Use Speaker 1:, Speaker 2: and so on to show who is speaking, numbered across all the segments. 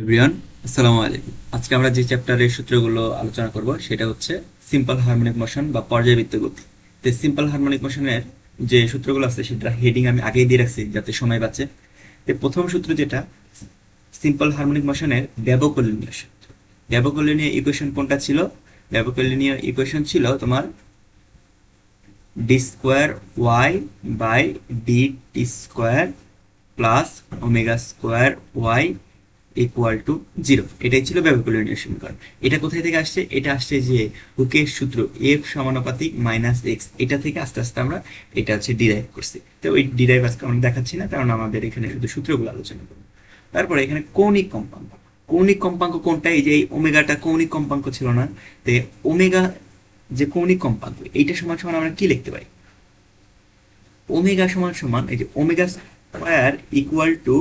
Speaker 1: Everyone, আসসালামু আলাইকুম। আজকে আমরা যে চ্যাপ্টারের সূত্রগুলো আলোচনা করব সেটা হচ্ছে সিম্পল হারমোনিক মোশন বা পর্যায়বৃত্ত গতি। তো সিম্পল হারমোনিক মোশনের যে সূত্রগুলো আছে সেটা হেডিং আমি আগেই দিয়ে রাখছি যাতে সময় বাঁচে। তো প্রথম সূত্র যেটা সিম্পল হারমোনিক মোশনের ব্যবকলনীয় সূত্র। ব্যবকলনীয় ইকুয়েশন কোনটা ছিল? ব্যবকলনীয় ইকুয়েশন ছিল তোমার d square y by d t square plus omega square y equal to zero. এটাই ছিল ব্যবকলনীয় সমীকরণ। এটা কোথায় থেকে আসছে? এটা আসছে যে হুকের সূত্র এফ সমানুপাতিক মাইনাস এক্স, এটা থেকে আস্তে আস্তে আমরা এটা হচ্ছে ডিরাইভ করছি। তো ওই ডিরাইভ আজকে আমরা দেখাচ্ছি না, কারণ আমাদের এখানে শুধু সূত্রগুলো আলোচনা করবো। তারপরে এখানে কৌণিক কম্পাঙ্ক। কৌণিক কম্পাঙ্ক কোনটা? এই যে এই ওমেগাটা কৌণিক কম্পাঙ্ক ছিল না? তো ওমেগা যে কৌণিক কম্পাঙ্ক, এইটা সমান সমান আমরা কি লিখতে পারি? ওমেগা সমান সমান এই যে omega square equal to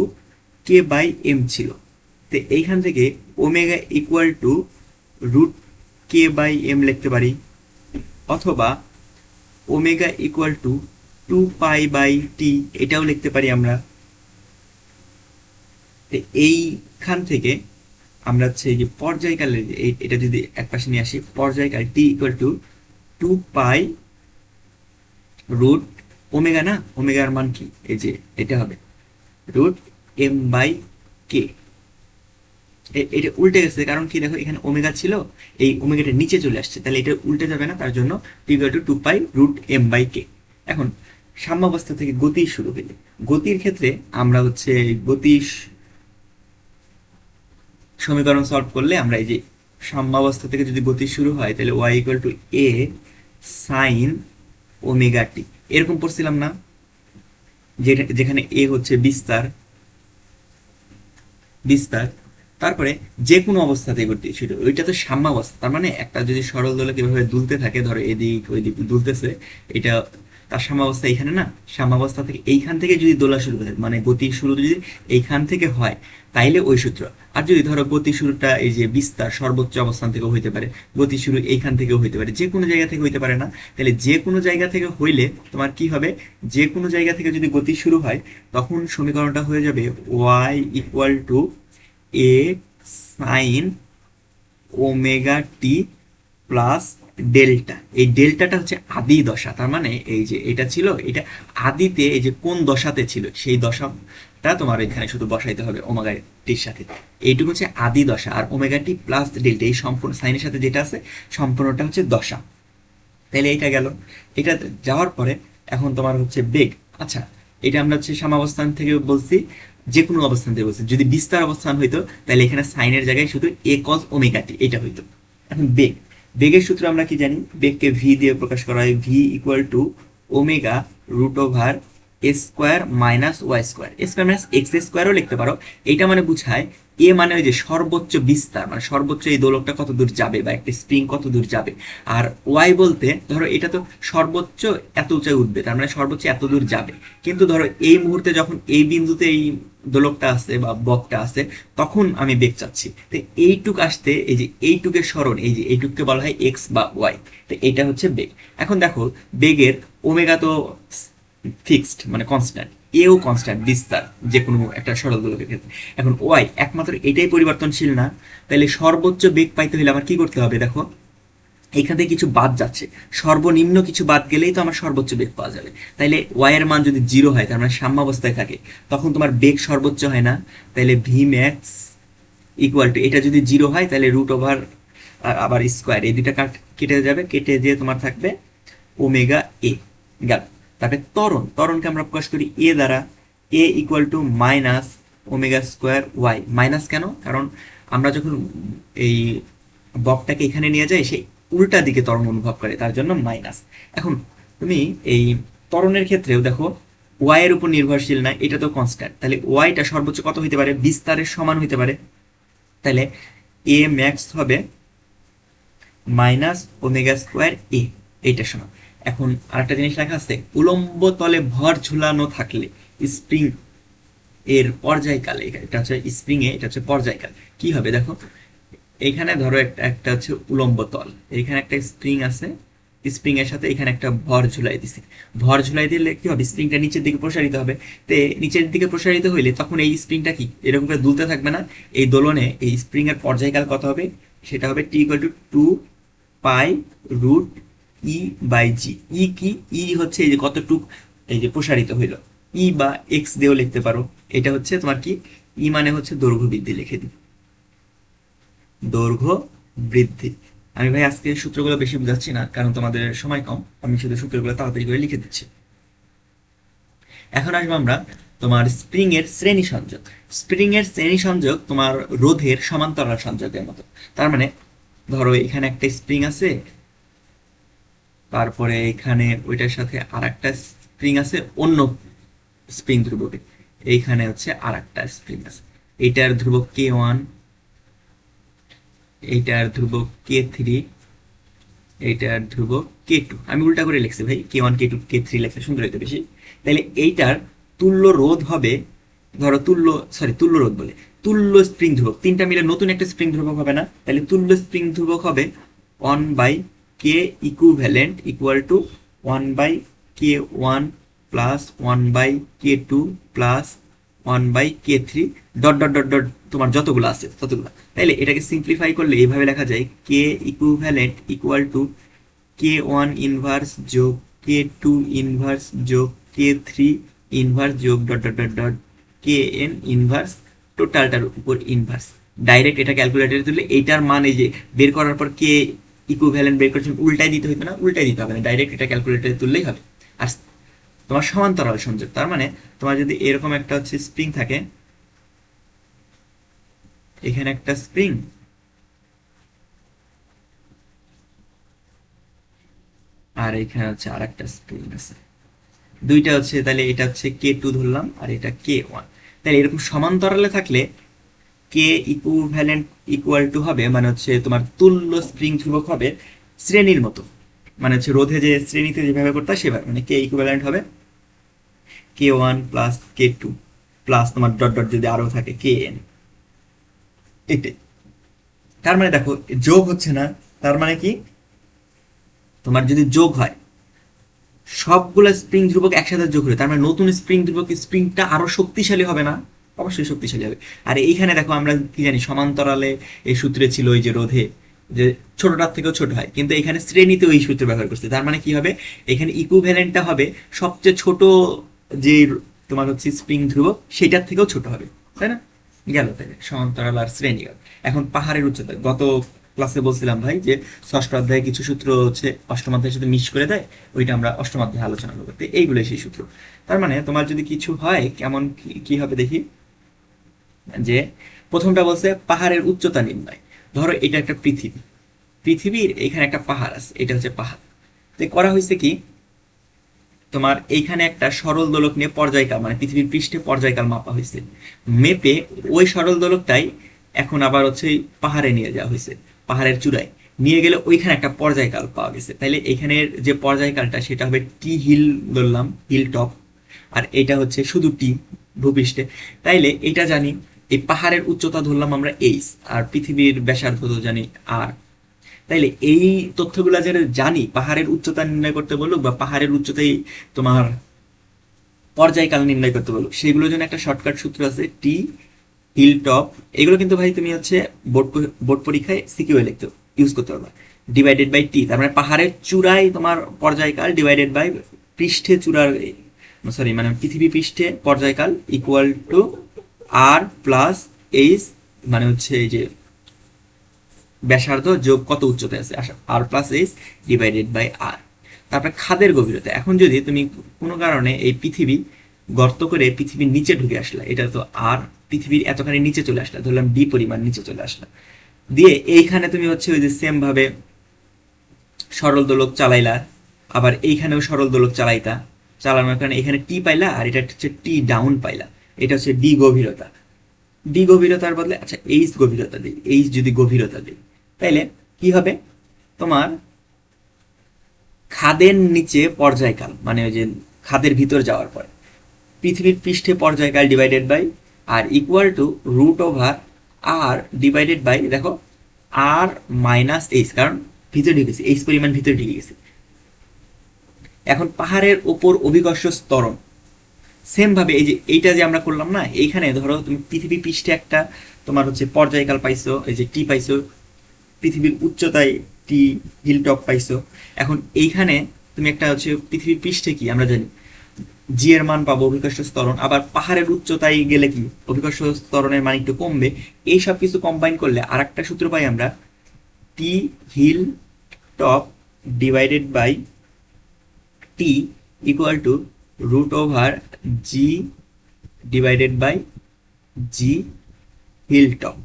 Speaker 1: K by M ছিল। তো এইখান থেকে omega equal to root K by M লিখতে পারি, অথবা omega equal to two pi by T এটাও লিখতে পারি আমরা। তো এইখান থেকে আমরা হচ্ছে এই যে পর্যায়কালের এটা যদি এক পাশে নিয়ে আসি, পর্যায়কাল T equal to two pi root omega, না ওমেগার মান কি? এই যে এটা হবে রুট এম বাই কে। এটা উল্টে গেছে, কারণ কি দেখো এখানে ওমেগা ছিল, এই ওমেগাটা নিচে চলে আসছে, তাহলে এটা উল্টে যাবে না, তার জন্য T equal to two pi root M by K. এখন সাম্যাবস্থা থেকে গতি শুরু হইলে, গতির ক্ষেত্রে আমরা হচ্ছে গতির সমীকরণ সলভ করলে আমরা এই যে সাম্যাবস্থা থেকে যদি গতি শুরু হয় তাহলে Y equal to A sine omega T, এরকম পড়ছিলাম না? যেখানে এ হচ্ছে বিস্তার, বিস্তার তারপরে যে কোনো অবস্থাতে গতি ছিল, ওইটা তো সাম্যাবস্থা। তার মানে একটা যদি সরল দোলক এভাবে দুলতে থাকে, ধরো এদিক ওই দিক দুলতেছে, এটা তার সাম্যাবস্থা এখানে না? সাম্যাবস্থা থেকে এইখান থেকে যদি দোলা শুরু করে, মানে গতি শুরু যদি এইখান থেকে হয় তাইলে ওই সূত্র। আর যদি ধরো গতি শুরুটা এই যে বিস্তার সর্বোচ্চ অবস্থান থেকেও হইতে পারে, গতি শুরু এইখান থেকেও হইতে পারে, যে কোনো জায়গা থেকে হইতে পারে না? তাহলে যে কোনো জায়গা থেকে হইলে তোমার কি হবে? যে কোনো জায়গা থেকে যদি গতি শুরু হয় তখন সমীকরণটা হয়ে যাবে y equal to A sine omega t plus delta. এই ডেল্টাটা হচ্ছে আদি দশা, তার মানে এই যে এটা ছিল, এটা আদিতে এই যে কোন দশাতে ছিল সেই দশাটা তোমার এখানে শুধু বসাইতে হবে ওমেগা টির সাথে। এইটুকু হচ্ছে আদি দশা, আর ওমেগা টি প্লাস ডেল্টা এই সম্পূর্ণ সাইনের সাথে যেটা আছে সম্পূর্ণটা হচ্ছে দশা। তাহলে এইটা গেল। এটা যাওয়ার পরে এখন তোমার হচ্ছে বেগ। আচ্ছা, এটা আমরা হচ্ছে সাম্যাবস্থান থেকে বলছি, যে কোনো অবস্থান থেকে বলছি। যদি বিস্তার অবস্থান হইতো তাহলে এখানে সাইনের জায়গায় শুধু এ কজ ওমেগা টি এটা হইতো। এখন বেগ, বেগের সূত্র আমরা কি জানি? বেগকে ভি দিয়ে প্রকাশ করা হয়, V equal to omega root over A square minus Y square, A square minus X স্কোয়ারও লিখতে পারো। এইটা মানে বুঝায় এ মানে ওই যে সর্বোচ্চ বিস্তার, মানে সর্বোচ্চ এই দোলকটা কত দূর যাবে বা একটা স্প্রিং কত দূর যাবে। আর ওয়াই বলতে ধরো এটা তো সর্বোচ্চ এত উঁচায় উঠবে, তার মানে সর্বোচ্চ এত দূর যাবে। কিন্তু ধরো এই মুহূর্তে যখন এই বিন্দুতে এই দোলকটা আছে বা বকটা আছে, তখন আমি বেগ চাচ্ছি। তো এইটুক আসতে এই যে এইটুকের স্মরণ, এই যে এইটুককে বলা হয় এক্স বা ওয়াই। তো এটা হচ্ছে বেগ। এখন দেখো বেগের ওমেগা তো ফিক্সড মানে কনস্ট্যান্ট, এও কনস্ট্যান্ট বিস্তার যে কোনো একটা সরল দোলকের ক্ষেত্রে। এখন ওয়াই একমাত্র এটাই পরিবর্তনশীল না, তাহলে সর্বোচ্চ বেগ পাইতে হলে আমার কি করতে হবে? দেখো এখান থেকে কিছু বাদ যাচ্ছে, সর্বনিম্ন কিছু বাদ গেলেই তো আমার সর্বোচ্চ বেগ পাওয়া যাবে। তাইলে ওয়াই এর মান যদি জিরো হয়, তার মানে সাম্যাবস্থায় থাকে, তখন তোমার বেগ সর্বোচ্চ হয় না। তাইলে ভি ম্যাক্স ইকুয়াল টু, এটা যদি জিরো হয় তাহলে রুট ওভার আবার স্কোয়ার, এই দুটা কেটে যাবে, কেটে দিয়ে তোমার থাকবে ওমেগা এ গেল। তারপরে ত্বরণ, ত্বরণকে আমরা প্রকাশ করি এ দ্বারা, A equal to minus omega square Y. Minus কেন? কারণ আমরা যখন এই বকটাকে এখানে নিয়ে যাই সেই উল্টা দিকে ত্বরণ অনুভব করে, তার জন্য মাইনাস। এখন তুমি এই ত্বরণের ক্ষেত্রেও দেখো ওয়াই এর উপর নির্ভরশীল না, এটা তো কনস্ট্যান্ট, তাহলে ওয়াইটা সর্বোচ্চ কত হইতে পারে? বিস্তারের সমান হইতে পারে। তাহলে এ ম্যাক্স হবে মাইনাস ওমেগা স্কোয়ার এ, এইটার সমান। এখন আরেকটা জিনিস লেখা আছে, উলম্ব তলে ভর ঝুলানো থাকলে স্প্রিং এর পর্যায়কালে, এটা হচ্ছে স্প্রিং এ, এটা হচ্ছে পর্যায়কাল। কি হবে দেখো, এইখানে ধরো একটা একটা হচ্ছে উলম্ব তল, এইখানে একটা স্প্রিং আছে, স্প্রিং এর সাথে এখানে একটা ভর ঝুলাই দিছে। ভর ঝুলাই দিলে কি হবে, স্প্রিংটা নিচের দিকে প্রসারিত হবে। তো নিচের দিকে প্রসারিত হইলে তখন এই স্প্রিংটা কি এরকম করে দুলতে থাকবে না, এই দোলনে এই স্প্রিং এর পর্যায়কাল কত হবে, সেটা হবে টি ইকুয়াল টু 2 পাই √E/g। ই কি, ই হচ্ছে এই যে কতটুক এই যে প্রসারিত হইল, ই বা এক্স দিয়েও লিখতে পারো। এটা হচ্ছে তোমার কি, ই মানে হচ্ছে দৈর্ঘ্য বৃদ্ধি, লিখে দিই দৈর্ঘ্য বৃদ্ধি। আমি ভাই আজকে সূত্রগুলো বেশি বুঝাচ্ছি না, কারণ তোমাদের সময় কম, আমি শুধু সূত্রগুলো তাড়াতাড়ি করে লিখে দিচ্ছি। এখন আসবো আমরা তোমার স্প্রিং এর শ্রেণী সংযোগ। স্প্রিং এর শ্রেণী সংযোগ তোমার রোধের সমান্তরাল সংযোগের মতো। তার মানে ধরো এখানে একটা স্প্রিং আছে, তারপরে এখানে ওইটার সাথে আর একটা স্প্রিং আছে অন্য স্প্রিং ধ্রুবকে, এইখানে হচ্ছে আর একটা স্প্রিং আছে, এইটার ধ্রুবক K1, এইটার ধ্রুবক K3, এইটার ধ্রুবক K2। আমি উল্টা করে লিখছি ভাই, K1 K2 K3 লেখা সুন্দর হইতে বেশি। তাহলে এইটার তুল্য রোধ হবে, ধরো তুল্য রোধ বলে তুল্য স্প্রিং ধ্রুবক, তিনটা মিলে নতুন একটা স্প্রিং ধ্রুবক হবে না, তাহলে তুল্য স্প্রিং ধ্রুবক হবে 1/k equivalent equal two 1/K1 plus 1/K2 plus 1/K3 dot dot dot dot, তোমার যতগুলো আছে ততগুলো। তাইলে এটাকে সিম্পলিফাই করলে এইভাবে লেখা যায় k equivalent equal to K1 inverse যোগ K2 ইনভার্স যোগ K3 ইনভার্স যোগ dot dot dot dot Kn inverse, টোটালটার উপর ইনভার্স। ডাইরেক্ট এটা ক্যালকুলেটরে তুললে এইটার মান এই যে বের করার পর কে ইকুইভ্যালেন্ট বের করছেন উল্টাই দিতে হইবে না, উল্টাই দিতে হবে না, ডাইরেক্ট এটা ক্যালকুলেটরে তুললেই হবে। আর তোমার সমান্তরাল সংযোগ, তার মানে তোমার যদি এরকম একটা হচ্ছে স্প্রিং থাকে, এখানে একটা স্প্রিং আর এখানে হচ্ছে আর একটা স্প্রিং আছে, দুইটা হচ্ছে, তাহলে এটা হচ্ছে K2 ধরলাম আর এটা K1। তাহলে এরকম সমান্তরালে থাকলে কে ইকুইভ্যালেন্ট ইকুয়াল টু হবে, মানে হচ্ছে তোমার তুল্য স্প্রিং ধ্রুবক হবে শ্রেণীর মতো, মানে হচ্ছে রোধে যে শ্রেণীতে যেভাবে করতে হয় সেভাবে, মানে কে ইকুইভ্যালেন্ট হবে K1 প্লাস K2 প্লাস তোমার ডট ডট যদি আরো থাকে Kn। এটাই তার মানে দেখো যোগ হচ্ছে না, তার মানে কি তোমার যদি যোগ হয় সবগুলো স্প্রিং ধ্রুবক একসাথে যোগ হলে, তার মানে নতুন স্প্রিং ধ্রুবক স্প্রিংটা আরো শক্তিশালী হবে না, অবশ্যই শক্তিশালী হবে। আর এইখানে দেখো আমরা কি জানি সমান্তরালে এই সূত্রে ছিল ওই যে রোধে যে ছোটটার থেকেও ছোট হয়, কিন্তু এখানে শ্রেণীতে ওই সূত্র ব্যবহার করছে, তার মানে কি হবে এখানে ইকুইভ্যালেন্টটা হবে সবচেয়ে ছোট যে তোমার হচ্ছে স্প্রিং ধ্রুবক সেটার থেকেও ছোট হবে, তাই না? গেল তাহলে সমান্তরাল আর শ্রেণী। এখন পাহাড়ের উচ্চতা, গত ক্লাসে বলছিলাম ভাই যে ষষ্ঠ অধ্যায়ে কিছু সূত্র হচ্ছে অষ্টম অধ্যায়ের সাথে মিশ করে দেয়, ওইটা আমরা অষ্টম অধ্যায়ে আলোচনা করবো। এইগুলো সেই সূত্র। তার মানে তোমার যদি কিছু হয় কেমন কি হবে দেখি, যে প্রথমটা বলছে পাহাড়ের উচ্চতা নির্ণয়। ধরো এটা একটা পৃথিবী, পৃথিবীর এখানে একটা পাহাড় আছে, এটা হচ্ছে পাহাড়। তো করা হয়েছে কি, তোমার এইখানে একটা সরল দোলক নিয়ে পর্যায়কাল, মানে পৃথিবীর পৃষ্ঠে পর্যায়কাল মাপা হয়েছে, মেপে ওই সরল দোলকটাই এখন আবার হচ্ছে পাহাড়ে নিয়ে যাওয়া হয়েছে, পাহাড়ের চূড়ায় নিয়ে গেলে ওইখানে একটা পর্যায়কাল পাওয়া গেছে। তাইলে এখানের যে পর্যায়কালটা সেটা হবে টি হিল ধরলাম, হিল টপ, আর এটা হচ্ছে শুধু টি ভূপৃষ্ঠে। তাইলে এটা জানি, এই পাহাড়ের উচ্চতা ধরলাম আমরা এইচ, আর পৃথিবীর ব্যাসার্ধ তো জানি আর। তাইলে এই তথ্যগুলা যেটা জানি, পাহাড়ের উচ্চতা নির্ণয় করতে বলুক বা পাহাড়ের উচ্চতায় তোমার পর্যায়কাল নির্ণয় করতে বলুক, সেগুলোর জন্য একটা শর্টকাট সূত্র আছে টি হিল টপ। এগুলো কিন্তু ভাই তুমি হচ্ছে বোর্ড পরীক্ষায় সিকিউ লিখতে ইউজ করতে পারবা। ডিভাইডেড বাই টি, তার মানে পাহাড়ের চূড়ায় তোমার পর্যায়কাল ডিভাইডেড বাই পৃষ্ঠে চূড়ার, সরি মানে পৃথিবী পৃষ্ঠে পর্যায়কাল equal to R plus H, মানে হচ্ছে এই যে ব্যাসার্ধ যোগ কত উচ্চতায় আছে R plus H divided by R. তারপরে খাদের গভীরতা, এখন যদি তুমি কোনো কারণে এই পৃথিবী গর্ত করে পৃথিবীর নিচে ঢুকে আসলা, এটা তো আর পৃথিবীর এতখানি নিচে চলে আসলা, ধরলাম ডি পরিমাণ নিচে চলে আসলা, দিয়ে এইখানে তুমি হচ্ছে ওই যে সেম ভাবে সরল দোলক চালাইলা, আবার এইখানেও সরল দোলক চালাইতা, চালানোর কারণে এখানে টি পাইলা আর এটা হচ্ছে টি ডাউন পাইলা, এটা হচ্ছে ডি গভীরতা। ডি গভীরতার বদলে আচ্ছা এইচ গভীরতা দিই, এইচ যদি গভীরতা দিই তাইলে কি হবে, তোমার খাদের নিচে পর্যায়কাল, মানে ওই যে খাদের ভিতর যাওয়ার পরে পৃথিবীর পৃষ্ঠে পর্যায়কাল divided by R equal to √ওভার আর ডিভাইডেড বাই, দেখো আর মাইনাস এইচ, কারণ ভিতরে ঢুকেছে, এইচ পরিমাণ ভিতরে ঢুকে গেছে, এখন পাহাড়ের ওপর অভিকর্ষ ত্বরণ, সেম ভাবে এই যে এইটা যে আমরা করলাম না, এইখানে ধরো তুমি পৃথিবী পৃষ্ঠে একটা তোমার হচ্ছে পর্যায়কাল পাইছো, এই যে টি পাইছো, পৃথিবীর উচ্চতায় টি হিল টপ পাইছো। এখন এইখানে তুমি একটা হচ্ছে পৃথিবীর পৃষ্ঠে কি আমরা জানি জি এর মান পাবো, অভিকর্ষ ত্বরণ। আবার পাহাড়ের উচ্চতায় গেলে কি অভিকর্ষ ত্বরণের মান একটু কমবে। এই সব কিছু কম্বাইন করলে আর একটা সূত্র পাই আমরা, T hill top divided by T equal to root over G divided by G hill top.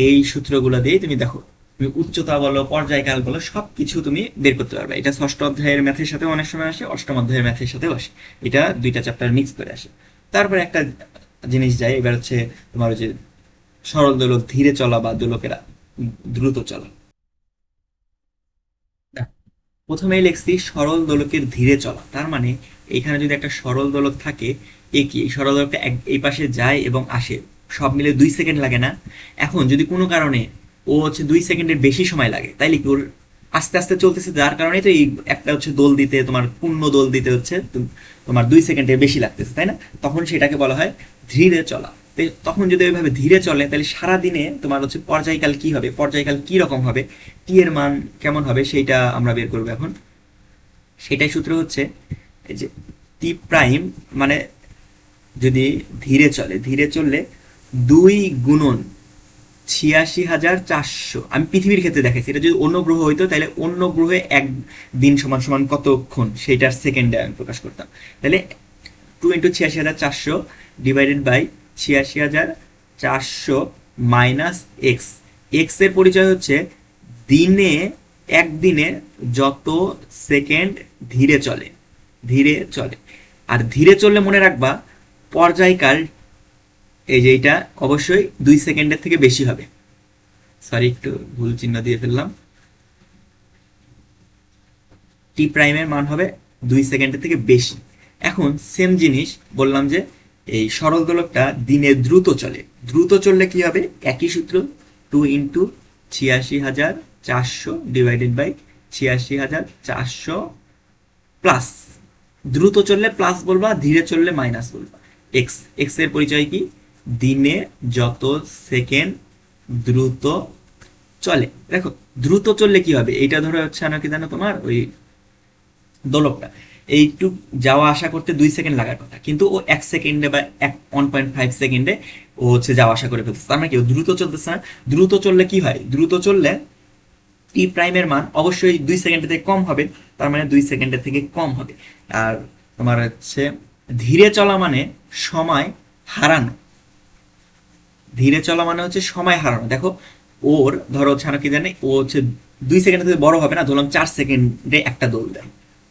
Speaker 1: এই সূত্রগুলো দিয়ে তুমি দেখো, তুমি উচ্চতা বলো পর্যায়কাল বলো সবকিছু তুমি বের করতে পারবে। এটা ষষ্ঠ অধ্যায়ের ম্যাথের সাথে অনেক সময় আসে, অষ্টম অধ্যায়ের ম্যাথের সাথেও আসে। এটা দুইটা চ্যাপ্টার মিক্স করে আসে। তারপরে একটা জিনিস যায়, এবার হচ্ছে তোমার যে সরল দোলক ধীরে চলা বা দোলকেরা দ্রুত চলা। প্রথমেই লিখছি সরল দোলকের ধীরে চলা, তার মানে এখানে যদি একটা সরল দোলক থাকে, এ কি এই সরল দোলকটা এই পাশে যায় এবং আসে, সব মিলে 2 সেকেন্ড লাগে না। এখন যদি কোনো কারণে ও হচ্ছে 2 সেকেন্ডের বেশি সময় লাগে, তাইলে কি ওর আস্তে আস্তে চলতেছে, যার কারণে তো এই একটা হচ্ছে দোল দিতে তোমার পূর্ণ দোল দিতে হচ্ছে তোমার 2 সেকেন্ডের বেশি লাগতেছে, তাই না? তখন সেটাকে বলা হয় ধীরে চলা। তখন যদি ওইভাবে ধীরে চলে তাহলে সারা দিনে তোমার হচ্ছে পর্যায়কাল কি হবে, পর্যায়কাল কি রকম হবে, টি এর মান কেমন হবে, সেইটা আমরা বের করবো এখন। সেটাই সূত্র হচ্ছে এই যে টি প্রাইম মানে যদি ধীরে চলে, ধীরে চললে 2 গুণন 86,400, আমি পৃথিবীর ক্ষেত্রে দেখাচ্ছি, এটা যদি অন্য গ্রহ হইতো তাহলে অন্য গ্রহে এক দিন সমান সমান কতক্ষণ সেইটার সেকেন্ডে আমি প্রকাশ করতাম। তাহলে 2 × 86,400 divided by 86,400 minus x. X এর পরিচয় হচ্ছে দিনে, একদিনে যত সেকেন্ড ধীরে চলে, ধীরে চলে। আর ধীরে চললে মনে রাখবা পর্যায়কাল এই যে এটা অবশ্যই 2 সেকেন্ডের থেকে বেশি হবে। সরি একটু ভুল চিহ্ন দিয়ে ফেললাম। টি প্রাইমের মান হবে 2 সেকেন্ডের থেকে বেশি। এখন সেম জিনিস বললাম যে এই সরল দোলকটা দিনে দ্রুত চলে, দ্রুত চললে কি হবে, একই সূত্র 2 × 86,400 ডিভাইডেড বাই 86,400 প্লাস, দ্রুত চললে প্লাস বলবা, ধীরে চললে মাইনাস বলবা। এক্স, এক্স এর পরিচয় কি, দিনে যত সেকেন্ড দ্রুত চলে। দেখো দ্রুত চললে কি হবে, এইটা ধরে হচ্ছে না কি জানো তোমার ওই দোলকটা এইটুক যাওয়া আসা করতে 2 সেকেন্ড লাগার কথা, কিন্তু ও 1 সেকেন্ডে বা 1.5 সেকেন্ডে ও হচ্ছে যাওয়া আসা করে ফেলতেছে, তার মানে কি ও দ্রুত চলতেছে না। দ্রুত চললে কি হয়, দ্রুত চললে টি প্রাইমের মান অবশ্যই 2 সেকেন্ডের থেকে কম হবে, তার মানে 2 সেকেন্ডের থেকে কম হবে। আর তোমার হচ্ছে ধীরে চলা মানে সময় হারানো, ধীরে চলা মানে হচ্ছে সময় হারানো। দেখো ওর ধরো হচ্ছে কি জানে, ও হচ্ছে 2 সেকেন্ড থেকে বড় হবে না, ধরলাম 4 সেকেন্ডে একটা দোল দেয়,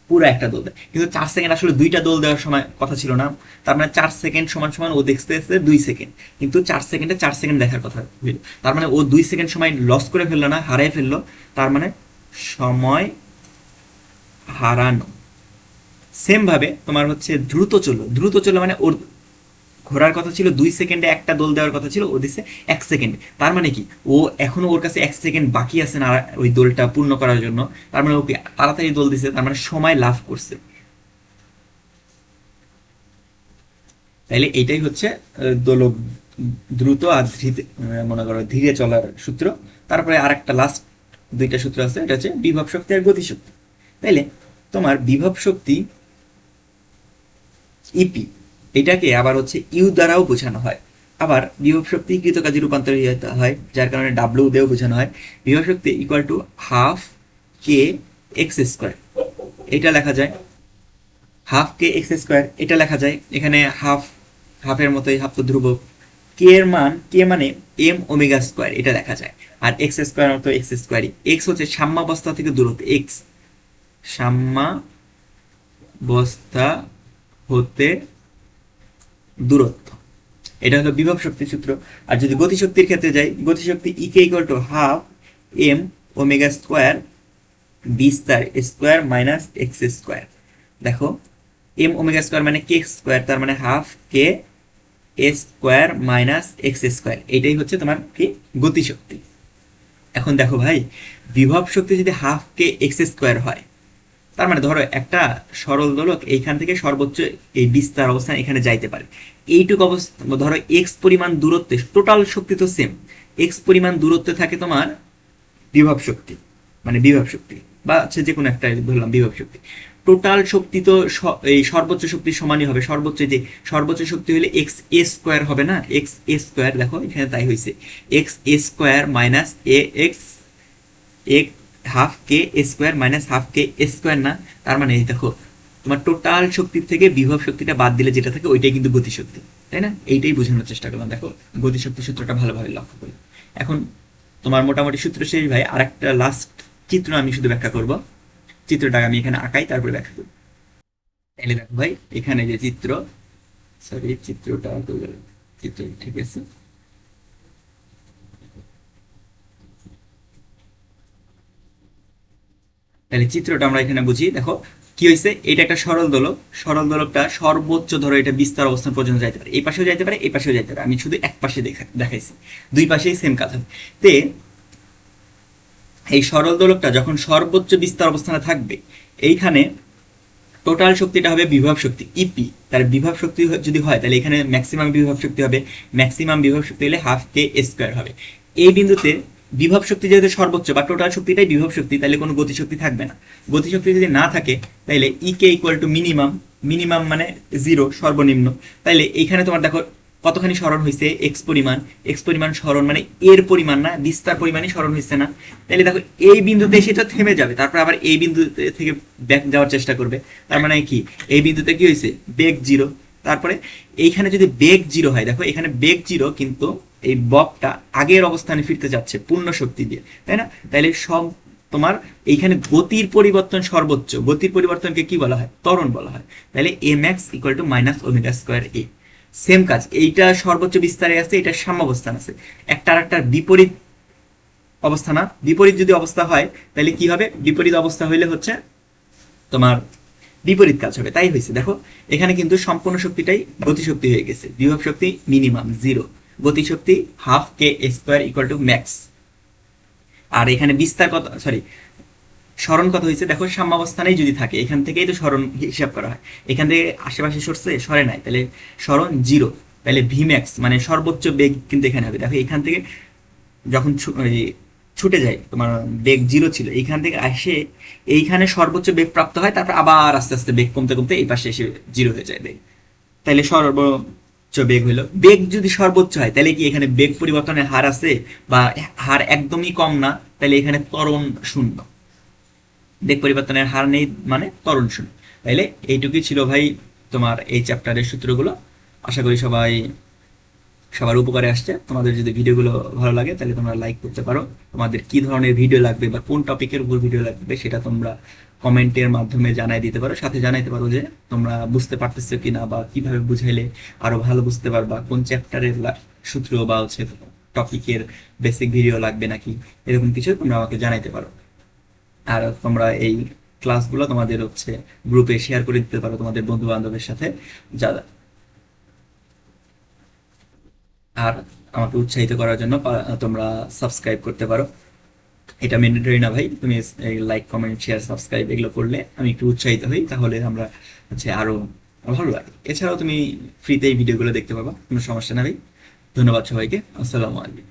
Speaker 1: পুরো একটা দোল দেয়, কিন্তু 4 সেকেন্ড আসলে দুইটা দোল দেওয়ার সময় কথা ছিল না। তার মানে 4 সেকেন্ড সমান সমান ও দেখতে দেখতে 2 সেকেন্ড, কিন্তু 4 সেকেন্ডে 4 সেকেন্ড দেখার কথা হইল, তার মানে ও 2 সেকেন্ড সময় লস করে ফেললো না, হারাই ফেললো, তার মানে সময় হারানো। সেম ভাবে তোমার হচ্ছে দ্রুত চলো, দ্রুত চলো মানে ওর ঘোরার কথা ছিল 2 সেকেন্ডে একটা দোল দেওয়ার কথা ছিল, ও দিচ্ছে 1 সেকেন্ড, তার মানে কি ও এখনো ওর কাছে 1 সেকেন্ড বাকি আছে না ওই দোলটা পূর্ণ করার জন্য, তার মানে ওকে তাড়াতাড়ি দোল দিছে, তার মানে সময় লাভ করছে। তাইলে এইটাই হচ্ছে দোলক দ্রুত আর মনে করো ধীরে চলার সূত্র। তারপরে আর একটা লাস্ট দুইটা সূত্র আছে, এটা হচ্ছে বিভব শক্তি আর গতি শক্তি। তাইলে তোমার বিভব শক্তি ইপি, এটাকে আবার হচ্ছে ইউ দ্বারাও বোঝানো হয়, আবার বিভব শক্তি কৃত কাজে রূপান্তরিত হয়, যার কারণে ডাব্লিউ দিয়েও বোঝানো হয়। বিভব শক্তি equal to half K X square, এটা লেখা যায় হাফ কে এক্স স্কোয়ার, এটা লেখা যায় এখানে হাফ, হাফের মতোই, হাফ তো ধ্রুবক, কে এর মান, কে মানে এম ওমেগা স্কোয়ার, এটা লেখা যায়। আর এক্স স্কোয়ার মতো এক্স স্কোয়ারই, এক্স হচ্ছে সাম্যাবস্থা থেকে দূরত্ব, এক্স সাম্যাবস্থা হতে দূরত্ব, এটা হলো বিভব শক্তির সূত্র। আর যদি গতিশক্তির ক্ষেত্রে যাই, গতিশক্তি E K equal to half M omega square B square minus X square. দেখো এম ওমেগা স্কোয়ার মানে কে স্কোয়ার, তার মানে half K A square minus X square, এটাই হচ্ছে তোমার কি গতিশক্তি। এখন দেখো ভাই, বিভব শক্তি যদি হাফ কে এক্স স্কোয়ার হয়, তার মানে ধরো একটা সরল দোলক এইখান থেকে সর্বোচ্চ এই বিস্তার অবস্থান এখানে যাইতে পারে, এইটুকু অবস্থা ধরো এক্স পরিমাণ দূরত্বে, টোটাল শক্তি তো সেম, এক্স পরিমাণ দূরত্বে থাকে তোমার বিভব শক্তি, মানে বিভব শক্তি বা হচ্ছে যে কোনো একটা ধরলাম বিভব শক্তি, টোটাল শক্তি তো এই সর্বোচ্চ শক্তির সমানই হবে, সর্বোচ্চ যে সর্বোচ্চ শক্তি হলে এক্স এ স্কোয়ার হবে না, এক্স এ স্কোয়ার, দেখো এখানে তাই হয়েছে, এক্স এ স্কোয়ার মাইনাস এ এক্স এক half K square minus half K square না, তার মানে এই দেখো তোমার টোটাল শক্তির থেকে বিভব শক্তিটা বাদ দিলে যেটা থাকে ওইটাই কিন্তু গতিশক্তি, তাই না? এইটাই বোঝানোর চেষ্টা করলাম। দেখো গতিশক্তি সূত্রটা ভালোভাবে লক্ষ্য করি। এখন তোমার মোটামুটি সূত্র শেষ ভাই, আর একটা লাস্ট চিত্র আমি শুধু ব্যাখ্যা করব, চিত্রটা আমি এখানে আঁকাই তারপরে ব্যাখ্যা করব। তাহলে দেখো ভাই এখানে যে চিত্র, সরি চিত্রটা চিত্র ঠিক আছে, তাহলে চিত্রটা আমরা এখানে বুঝি। দেখো কি হয়েছে, এটা একটা সরল দোলক, সরল দোলকটা সর্বোচ্চ ধরো এটা বিস্তার অবস্থান পর্যন্ত যাইতে পারে, এই পাশেও যাইতে পারে এই পাশেও যাইতে পারে, আমি শুধু এক পাশে দেখাইছি, দুই পাশেই সেম কাজ হবে। তে এই সরল দোলকটা যখন সর্বোচ্চ বিস্তার অবস্থানে থাকবে, এইখানে টোটাল শক্তিটা হবে বিভব শক্তি ইপি, তার বিভব শক্তি যদি হয় তাহলে এখানে ম্যাক্সিমাম বিভব শক্তি হবে, ম্যাক্সিমাম বিভব শক্তি হলে হাফ কে স্কোয়ার হবে। এই বিন্দুতে বিভব শক্তি যেহেতু সর্বোচ্চ বা টোটাল শক্তিটাই বিভব শক্তি, তাহলে কোনো গতিশক্তি থাকবে না। গতিশক্তি যদি না থাকে তাহলে ই K equal to minimum, minimum মানে জিরো, সর্বনিম্ন। তাইলে এইখানে তোমার দেখো কতখানি স্মরণ হয়েছে, এক্স পরিমাণ, এক্স পরিমাণ স্মরণ মানে এর পরিমাণ না, বিস্তার পরিমাণই স্মরণ হয়েছে না। তাহলে দেখো এই বিন্দুতে সেটা থেমে যাবে, তারপর আবার এই বিন্দু থেকে ব্যাক যাওয়ার চেষ্টা করবে। তার মানে কি, এই বিন্দুতে কি হয়েছে, বেগ জিরো। তারপরে এইখানে যদি বেগ জিরো হয়, দেখো এখানে বেগ জিরো কিন্তু এই বকটা আগের অবস্থানে ফিরতে যাচ্ছে পূর্ণ শক্তি দিয়ে, তাই না? তাইলে সব তোমার এইখানে গতির পরিবর্তন সর্বোচ্চ, গতির পরিবর্তনকে কি বলা হয়, ত্বরণ বলা হয়। তাহলে A max equal to minus omega square A. Same কাজ, এইটা সর্বোচ্চ বিস্তারে আছে, এটা সাম্যাবস্থান আছে, একটা আর একটার বিপরীত অবস্থা না। বিপরীত যদি অবস্থা হয় তাহলে কি হবে, বিপরীত অবস্থা হইলে হচ্ছে তোমার বিপরীত কাজ হবে। তাই হয়েছে, দেখো এখানে কিন্তু সম্পূর্ণ শক্তিটাই গতিশক্তি হয়ে গেছে, বিভব শক্তি মিনিমাম জিরো, গতিশক্তি half K square equal to max. আর এখানে বিস্তার কত, সরি স্মরণ কত হয়েছে, দেখো সাম্যাবস্থানেই যদি থাকে, এখান থেকেই তো স্মরণ হিসাব করা হয়, এখান থেকে আশেপাশে সরছে সরে নাই, তাহলে স্মরণ জিরো, তাহলে ভি ম্যাক্স মানে সর্বোচ্চ বেগ কিন্তু এখানে হবে। দেখো এখান থেকে যখন ছুটে যায় তোমার বেগ জিরো ছিল, এইখান থেকে আসে এইখানে সর্বোচ্চ বেগ প্রাপ্ত হয়, তারপর আবার আস্তে আস্তে বেগ কমতে কমতে এই পাশে এসে জিরো হয়ে যায় বেগ। তাহলে সর্বোচ্চ বেগ হলো, বেগ যদি সর্বোচ্চ হয় তাহলে কি এখানে বেগ পরিবর্তনের হার আছে, বা হার একদমই কম না, তাহলে এখানে ত্বরণ শূন্য, বেগ পরিবর্তনের হার নেই মানে ত্বরণ শূন্য। তাইলে এইটুকুই ছিল ভাই তোমার এই চ্যাপ্টারের সূত্রগুলো। আশা করি সবার উপকারে আসছে। তোমাদের যদি ভিডিওগুলো ভালো লাগে তাহলে তোমরা লাইক করতে পারো। তোমাদের কি ধরনের ভিডিও লাগবে বা কোন টপিকের উপর ভিডিও লাগবে সেটা তোমরা কমেন্টের মাধ্যমে জানাই দিতে পারো, সাথে জানাইতে পারো যে তোমরা বুঝতে পারতেছো কিনা, বা কিভাবে বুঝাইলে আরো ভালো বুঝতে পারবা, কোন চ্যাপ্টারের সূত্র বা হচ্ছে টপিকের বেসিক ভিডিও লাগবে নাকি, এরকম কিছু তোমরা আমাকে জানাইতে পারো। আর তোমরা এই ক্লাসগুলো তোমাদের হচ্ছে গ্রুপে শেয়ার করে দিতে পারো তোমাদের বন্ধু বান্ধবের সাথে, যারা, আর আমাকে উৎসাহিত করার জন্য তোমরা সাবস্ক্রাইব করতে পারো। এটা ম্যান্ডেটরি না ভাই, তুমি লাইক কমেন্ট শেয়ার সাবস্ক্রাইব এগুলো করলে আমি একটু উৎসাহিত হই, তাহলে আমরা হচ্ছে আরো ভালো লাগে। এছাড়াও তুমি ফ্রিতে এই ভিডিওগুলো দেখতে পাবা, কোনো সমস্যা না ভাই। ধন্যবাদ সবাইকে, আসসালামু আলাইকুম।